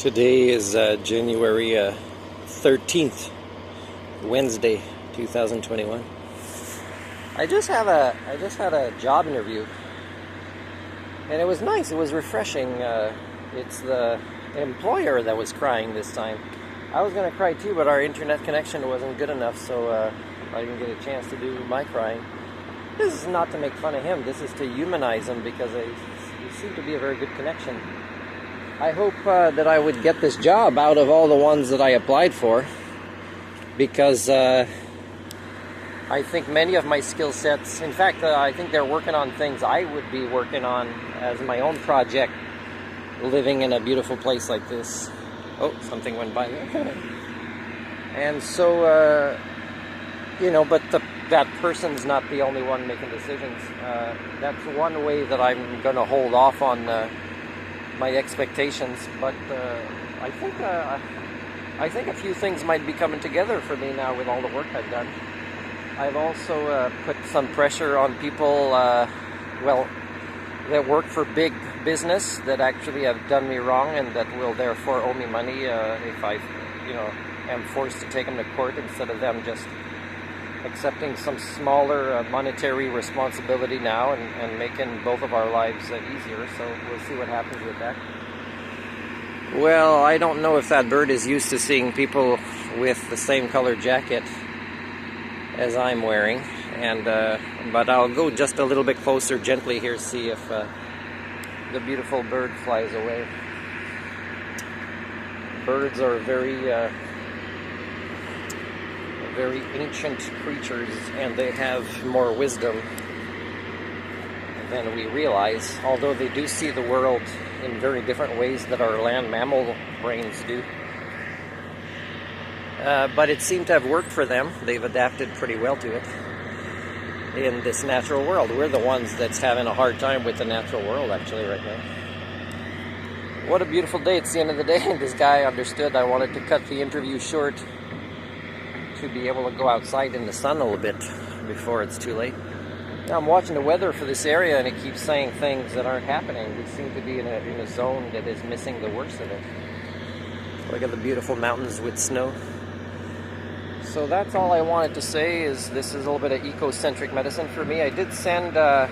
Today is January 13th, Wednesday, 2021. I just had a job interview, and it was nice. It was refreshing. It's the employer that was crying this time. I was gonna cry too, but our internet connection wasn't good enough, so I didn't get a chance to do my crying. This is not to make fun of him. This is to humanize him because he seemed to be a very good connection. I hope that I would get this job out of all the ones that I applied for, because I think many of my skill sets, in fact, I think they're working on things I would be working on as my own project, living in a beautiful place like this. Oh, something went by there. And so, but that person's not the only one making decisions. That's one way that I'm going to hold off on my expectations, but I think a few things might be coming together for me now with all the work I've done. I've also put some pressure on people, that work for big business that actually have done me wrong and that will therefore owe me money if I, am forced to take them to court instead of them just accepting some smaller monetary responsibility now and making both of our lives easier. So we'll see what happens with that. Well, I don't know if that bird is used to seeing people with the same color jacket as I'm wearing, and but I'll go just a little bit closer gently here, see if the beautiful bird flies away. Birds are very ancient creatures, and they have more wisdom than we realize, although they do see the world in very different ways that our land mammal brains do. But it seemed to have worked for them. They've adapted pretty well to it in this natural world. We're the ones that's having a hard time with the natural world actually right now. What a beautiful day. It's the end of the day, and this guy understood I wanted to cut the interview short to be able to go outside in the sun a little bit before it's too late. Now I'm watching the weather for this area, and it keeps saying things that aren't happening. We seem to be in a zone that is missing the worst of it. Look at the beautiful mountains with snow. So that's all I wanted to say. Is this is a little bit of eco-centric medicine for me. I did send a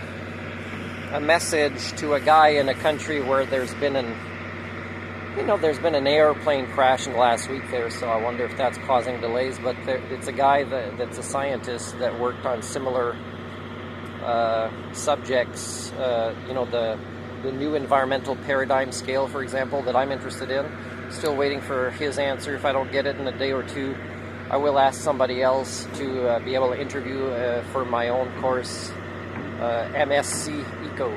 message to a guy in a country where there's been an airplane crash in the last week there, so I wonder if that's causing delays. But it's a guy that's a scientist that worked on similar subjects, the new environmental paradigm scale, for example, that I'm interested in. Still waiting for his answer. If I don't get it in a day or two, I will ask somebody else to be able to interview for my own course, MSc Eco.